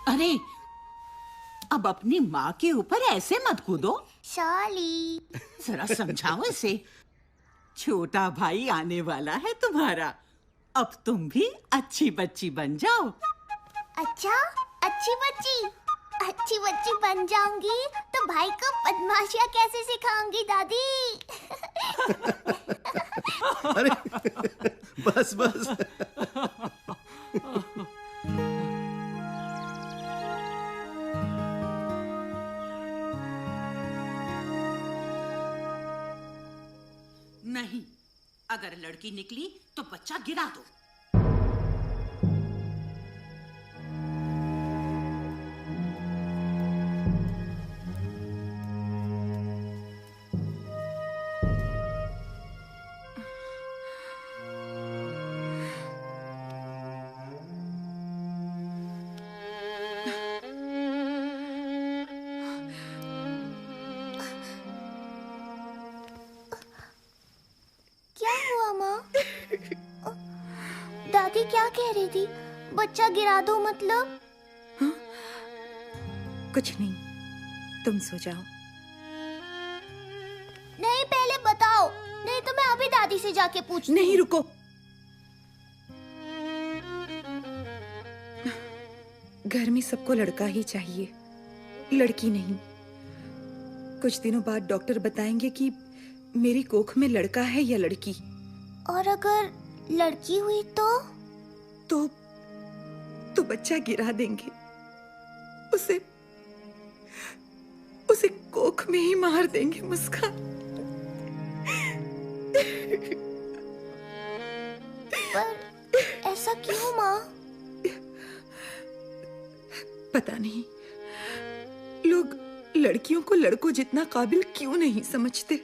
अरे, अब अपनी माँ के ऊपर ऐसे मत कूदो। सॉरी। जरा समझाओ इसे। छोटा भाई आने वाला है तुम्हारा। अब तुम भी अच्छी बच्ची बन जाओ। अच्छा, अच्छी बच्ची बन जाऊंगी तो भाई को बदमाशियाँ कैसे सिखाऊंगी दादी? अरे बस बस। नहीं, अगर लड़की निकली तो बच्चा गिरा दो। दादी क्या कह रही थी? बच्चा गिरा दो मतलब? हाँ? कुछ नहीं, तुम सो जाओ। नहीं, पहले बताओ, नहीं तो मैं अभी दादी से जाके पूछती हूँ। नहीं, रुको। घर में सबको लड़का ही चाहिए, लड़की नहीं। कुछ दिनों बाद डॉक्टर बताएंगे कि मेरी कोख में लड़का है या लड़की। और अगर लड़की हुई तो बच्चा गिरा देंगे। उसे कोख में ही मार देंगे। मुस्कान, पर ऐसा क्यों माँ? पता नहीं, लोग लड़कियों को लड़कों जितना काबिल क्यों नहीं समझते।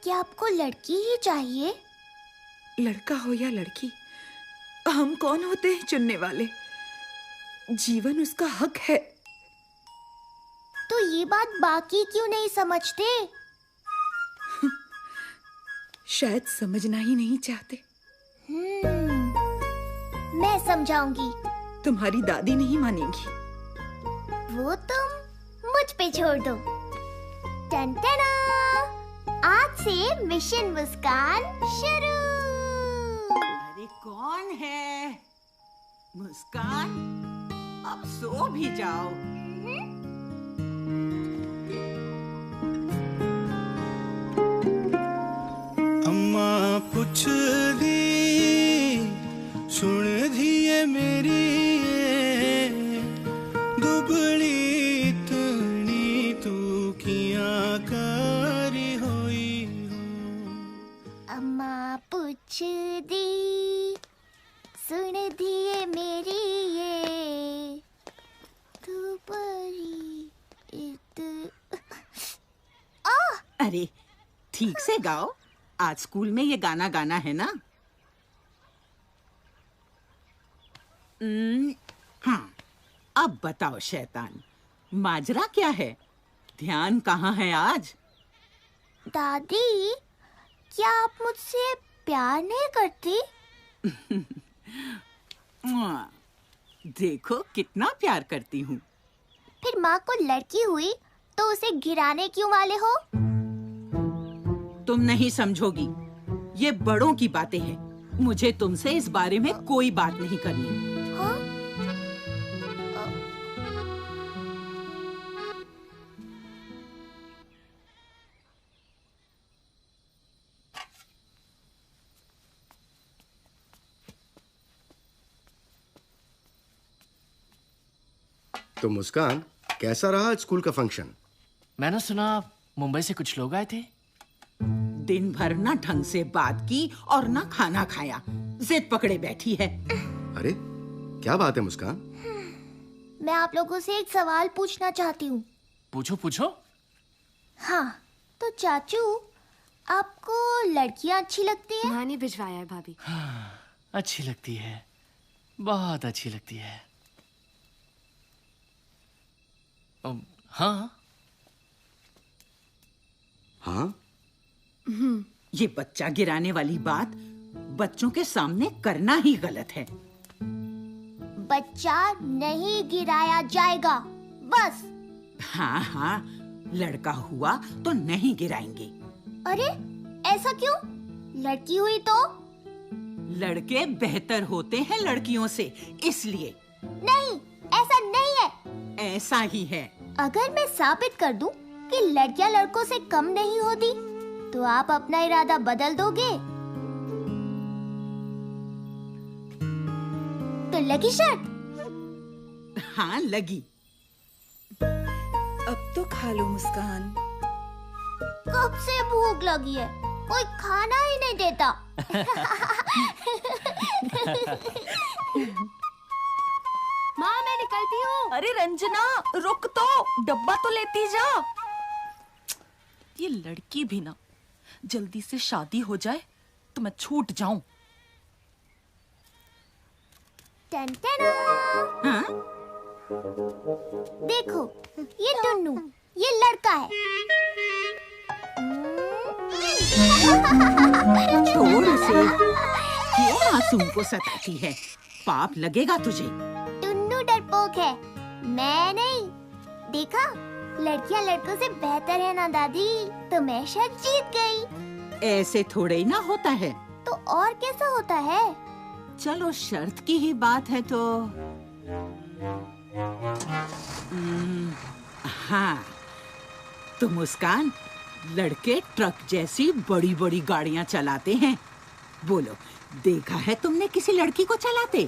क्या आपको लड़की ही चाहिए? लड़का हो या लड़की, हम कौन होते हैं चुनने वाले? जीवन उसका हक है। तो ये बात बाकी क्यों नहीं समझते? शायद समझना ही नहीं चाहते। मैं समझाऊंगी। तुम्हारी दादी नहीं मानेगी। वो तुम मुझ पे छोड़ दो। टन-टना! आज से मिशन मुस्कान शुरू। अरे कौन है? मुस्कान, अब सो भी जाओ। अम्मा पुछ दी सुन दिए मेरी दुबली तनी तू किया करी होई हो। अम्मा पूछ दी सुन दिए मेरी ये दुबली अरे ठीक से गाओ। आज स्कूल में ये गाना गाना है ना? हाँ, अब बताओ शैतान, माजरा क्या है? ध्यान कहाँ है आज? दादी, क्या आप मुझसे प्यार नहीं करती? देखो कितना प्यार करती हूँ। फिर माँ को लड़की हुई तो उसे गिराने क्यों वाले हो? तुम नहीं समझोगी, ये बड़ों की बातें हैं। मुझे तुमसे इस बारे में कोई बात नहीं करनी। हाँ? तो मुस्कान, कैसा रहा स्कूल का फंक्शन? मैंने सुना मुंबई से कुछ लोग आए थे। दिन भर ना ढंग से बात की और ना खाना खाया, जिद पकड़े बैठी है। अरे क्या बात है मुस्कान? मैं आप लोगों से एक सवाल पूछना चाहती हूँ। पूछो पूछो। हाँ, तो चाचू, आपको लड़कियाँ अच्छी लगती हैं? माँ ने भिजवाया है भाभी। हाँ, अच्छी लगती है, बहुत अच्छी लगती है। हाँ हाँ? ये बच्चा गिराने वाली बात बच्चों के सामने करना ही गलत है। बच्चा नहीं गिराया जाएगा, बस। हाँ हाँ, लड़का हुआ तो नहीं गिराएंगे। अरे ऐसा क्यों? लड़की हुई तो? लड़के बेहतर होते हैं लड़कियों से, इसलिए। नहीं, ऐसा नहीं है। ऐसा ही है। अगर मैं साबित कर दूं कि लड़कियां लड़कों से कम नहीं होती, तो आप अपना इरादा बदल दोगे? तो लगी शर्त? हाँ लगी। अब तो खा लो मुस्कान। कब से भूख लगी है, कोई खाना ही नहीं देता। माँ मैं निकलती हूँ। अरे रंजना रुक तो, डब्बा तो लेती जा। ये लड़की भी ना, जल्दी से शादी हो जाए तो मैं छूट जाऊं। टन टन। हाँ? देखो, ये टुन्नू, ये लड़का है। छोड़ उसे, क्यों मासूम को सताती है? पाप लगेगा तुझे। टुन्नू डरपोक है, मैं नहीं। देखा, लड़कियां लड़कों से बेहतर है ना दादी, तो मैं शायद जीत गई। ऐसे थोड़े ही ना होता है। तो और कैसा होता है? चलो शर्त की ही बात है तो हाँ, तो मुस्कान, लड़के ट्रक जैसी बड़ी बड़ी गाड़ियां चलाते हैं। बोलो, देखा है तुमने किसी लड़की को चलाते?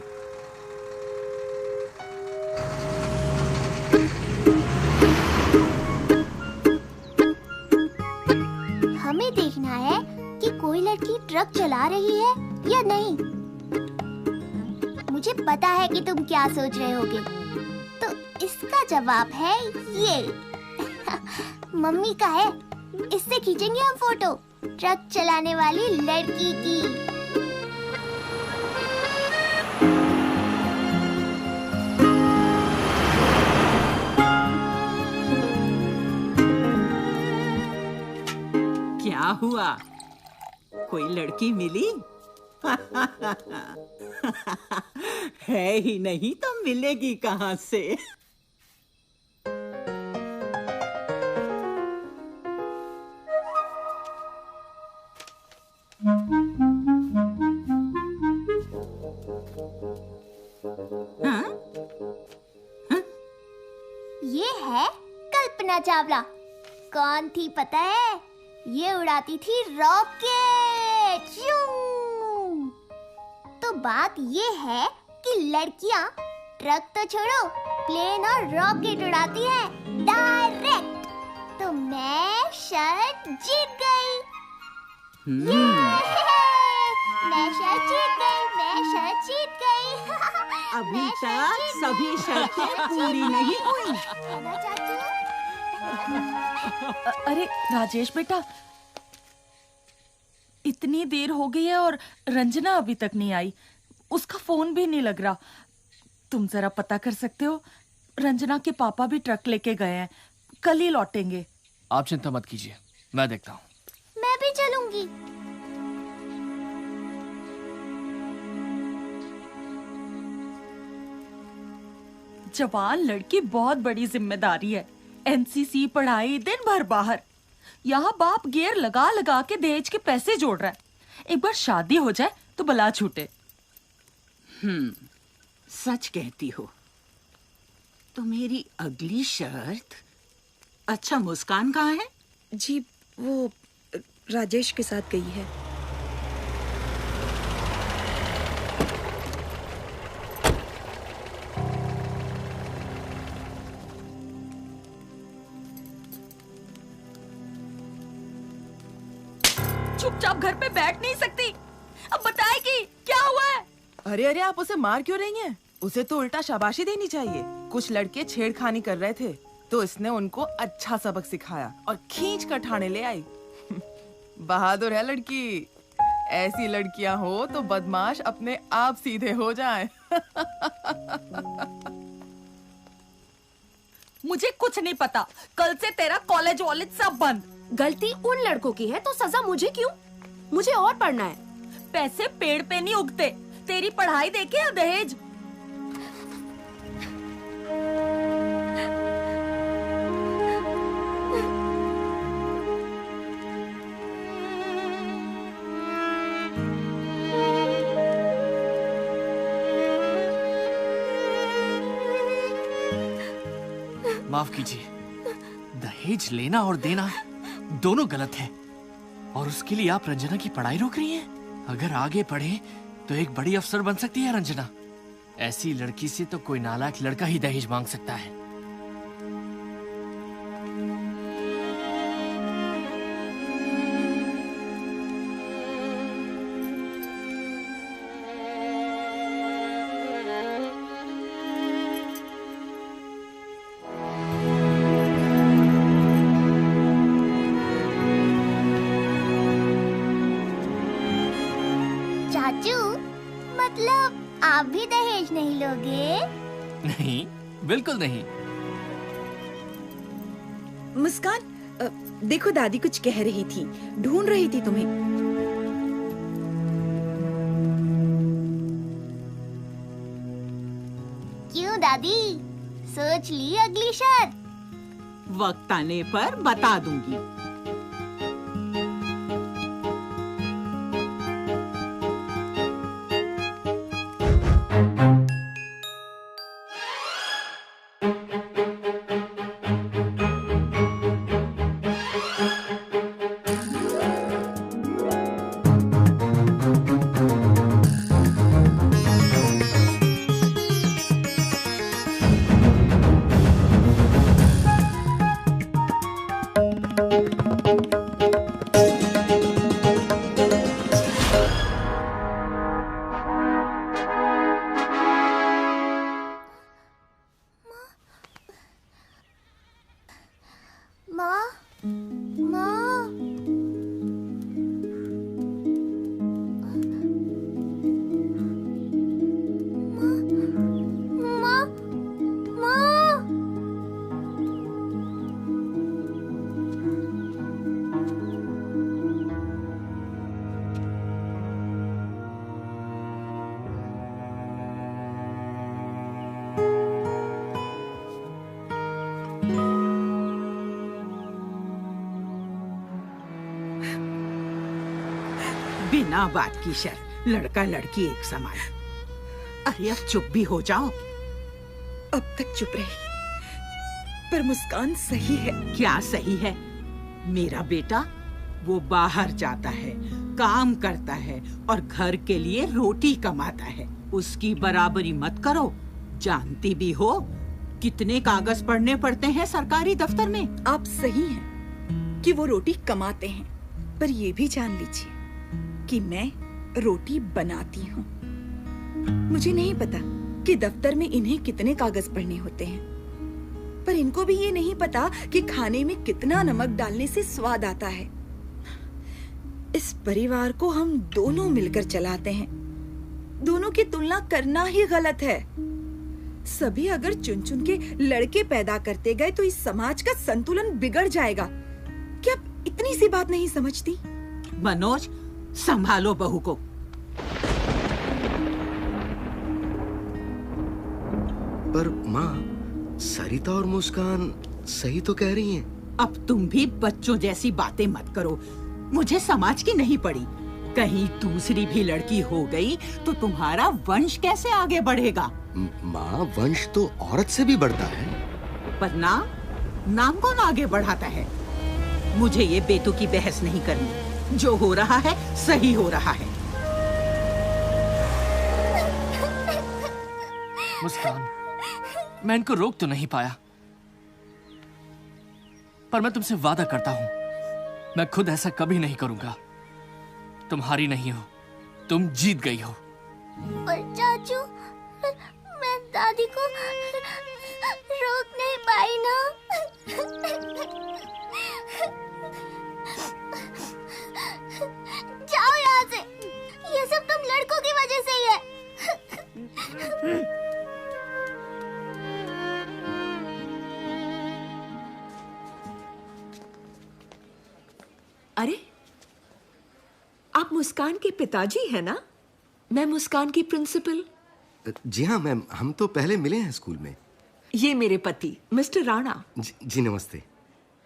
हमें देखना है कि कोई लड़की ट्रक चला रही है या नहीं। मुझे पता है कि तुम क्या सोच रहे होगे, तो इसका जवाब है ये। मम्मी का है, इससे खींचेंगे हम फोटो, ट्रक चलाने वाली लड़की की। क्या हुआ, कोई लड़की मिली? है ही नहीं तो मिलेगी कहाँ से? हाँ? ये है कल्पना चावला। कौन थी पता है? ये उड़ाती थी रॉकेट। यूं। तो बात ये है कि लड़कियां ट्रक तो छोड़ो, प्लेन और रॉकेट उड़ाती हैं डायरेक्ट। तो मैं शर्त जीत गई। मैं शर्त जीत गई, मैं शर्त जीत गई। अभी मैं शर्त तक जीत सभी गई। शर्तें पूरी नहीं हुई। है ना चाचू? अरे राजेश बेटा, इतनी देर हो गई है और रंजना अभी तक नहीं आई। उसका फोन भी नहीं लग रहा। तुम जरा पता कर सकते हो? रंजना के पापा भी ट्रक लेके गए हैं, कल ही लौटेंगे। आप चिंता मत कीजिए, मैं देखता हूँ। मैं भी चलूंगी। जवान लड़की बहुत बड़ी जिम्मेदारी है। एनसीसी, पढ़ाई, दिन भर बाहर। यहाँ बाप गियर लगा लगा के दहेज के पैसे जोड़ रहा है। एक बार शादी हो जाए तो बला छूटे। सच कहती हो। तो मेरी अगली शर्त। अच्छा, मुस्कान कहाँ है? जी वो राजेश के साथ गई है। चुपचाप घर पे बैठ नहीं सकती? अब बताएगी क्या हुआ है? अरे अरे, आप उसे मार क्यों रही हैं? उसे तो उल्टा शाबाशी देनी चाहिए। कुछ लड़के छेड़खानी कर रहे थे तो इसने उनको अच्छा सबक सिखाया और खींच कर ठाणे ले आई। बहादुर है लड़की। ऐसी लड़कियां हो तो बदमाश अपने आप सीधे हो जाएं। मुझे कुछ नहीं पता। कल से तेरा कॉलेज वॉलेज सब बंद। गलती उन लड़कों की है तो सजा मुझे क्यों? मुझे और पढ़ना है। पैसे पेड़ पे नहीं उगते। तेरी पढ़ाई देखे या दहेज? माफ कीजिए, दहेज लेना और देना दोनों गलत है, और उसके लिए आप रंजना की पढ़ाई रोक रही हैं? अगर आगे पढ़े तो एक बड़ी अफसर बन सकती है रंजना। ऐसी लड़की से तो कोई नालायक लड़का ही दहेज मांग सकता है। चाचू, मतलब आप भी दहेज नहीं लोगे? नहीं, बिल्कुल नहीं। मुस्कान, देखो दादी कुछ कह रही थी, ढूंढ रही थी तुम्हें। क्यों दादी, सोच ली अगली शर्त? वक्त आने पर बता दूंगी। माँ, माँ, माँ, माँ, बिना बात की शर्त, लड़का लड़की एक समान। अरे अब चुप भी हो जाओ। अब तक चुप रही, पर मुस्कान सही है। क्या सही है? मेरा बेटा वो बाहर जाता है, काम करता है और घर के लिए रोटी कमाता है। उसकी बराबरी मत करो। जानती भी हो कितने कागज पढ़ने पड़ते हैं सरकारी दफ्तर में। आप सही हैं कि वो रोटी कमाते हैं, पर ये भी जान लीजिए कि मैं रोटी बनाती हूँ। मुझे नहीं पता कि दफ्तर में इन्हें कितने कागज पढ़ने होते हैं, पर इनको भी ये नहीं पता कि खाने में कितना नमक डालने से स्वाद आता है। इस परिवार को हम दोनों मिलकर चलाते हैं। दोनों की तुलना करना ही गलत है। सभी अगर चुन चुन के लड़के पैदा करते गए तो इस समाज का संतुलन बिगड़ जाएगा। क्या आप इतनी सी बात नहीं समझती? मनोज, संभालो बहू को। पर माँ, सरिता और मुस्कान सही तो कह रही हैं। अब तुम भी बच्चों जैसी बातें मत करो। मुझे समाज की नहीं पड़ी। कहीं दूसरी भी लड़की हो गई तो तुम्हारा वंश कैसे आगे बढ़ेगा? माँ, वंश तो औरत से भी बढ़ता है। पर नाम कौन आगे बढ़ाता है? मुझे ये बेतुकी बहस नहीं करनी। जो हो रहा है सही हो रहा है। मुस्कान, मैं इनको रोक तो नहीं पाया, पर मैं तुमसे वादा करता हूं, मैं खुद ऐसा कभी नहीं करूंगा। तुम हारी नहीं हो, तुम जीत गई हो। पर चाचू, मैं दादी को रोक नहीं पाई ना। जाओ यहाँ से। ये सब तुम लड़कों की वजह से ही है। अरे, आप मुस्कान के पिताजी हैं ना? मैं मुस्कान की प्रिंसिपल। जी हाँ मैम, हम तो पहले मिले हैं स्कूल में। ये मेरे पति मिस्टर राणा। जी नमस्ते।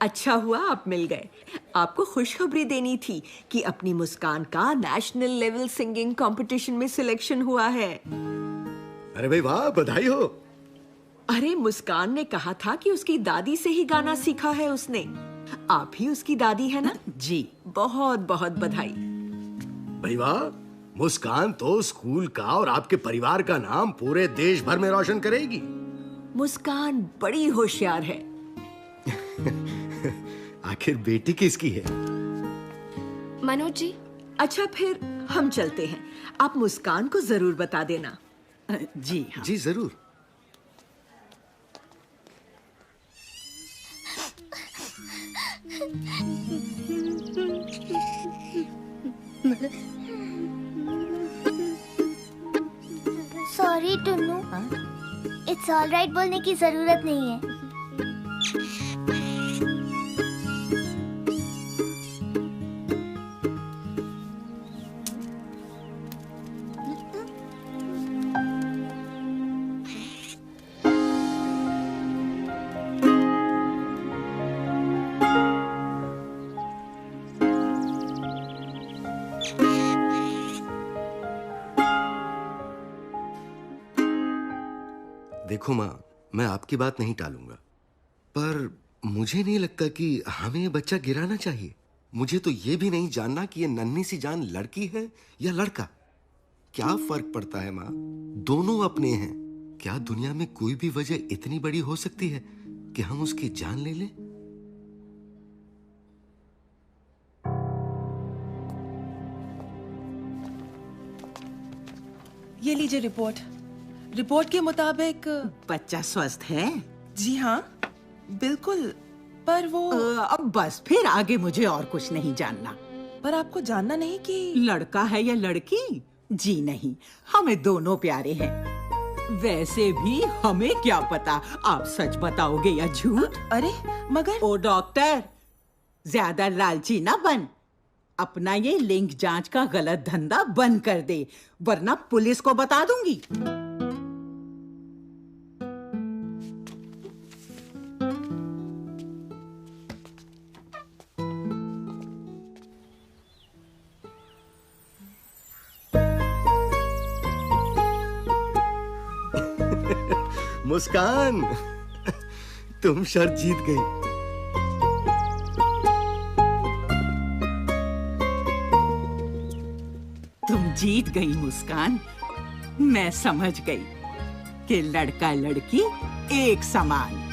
अच्छा हुआ आप मिल गए। आपको खुशखबरी देनी थी कि अपनी मुस्कान का नेशनल लेवल सिंगिंग कंपटीशन में सिलेक्शन हुआ है। अरे भाई वाह, बधाई हो। अरे मुस्कान ने कहा था कि उसकी दादी से ही गाना सीखा है उसने। आप ही उसकी दादी है ना? जी। बहुत बहुत बधाई। भाई वाह, मुस्कान तो स्कूल का और आपके परिवार का नाम पूरे देश भर में रोशन करेगी। मुस्कान बड़ी होशियार है। आखिर बेटी किसकी है? मनोज जी। अच्छा फिर हम चलते हैं। आप मुस्कान को जरूर बता देना। जी हाँ। जी जरूर। Sorry Tunnu, it's all right बोलने की जरूरत नहीं है। देखो माँ, मैं आपकी बात नहीं टालूंगा, पर मुझे नहीं लगता कि हमें ये बच्चा गिराना चाहिए। मुझे तो ये भी नहीं जानना कि ये नन्ही सी जान लड़की है या लड़का। क्या फर्क पड़ता है माँ, दोनों अपने हैं। क्या दुनिया में कोई भी वजह इतनी बड़ी हो सकती है कि हम उसकी जान ले लें? ये लीजिए रिपोर्ट। रिपोर्ट के मुताबिक बच्चा स्वस्थ है? जी हाँ, बिल्कुल। पर वो अब बस, फिर आगे मुझे और कुछ नहीं जानना। पर आपको जानना नहीं कि लड़का है या लड़की? जी नहीं, हमें दोनों प्यारे हैं। वैसे भी हमें क्या पता आप सच बताओगे या झूठ। अरे मगर ओ डॉक्टर, ज्यादा लालची ना बन। अपना ये लिंग जांच का गलत धंधा बंद कर दे, वरना पुलिस को बता दूंगी। मुस्कान, तुम शर्त जीत गई। तुम जीत गई मुस्कान। मैं समझ गई कि लड़का लड़की एक समान।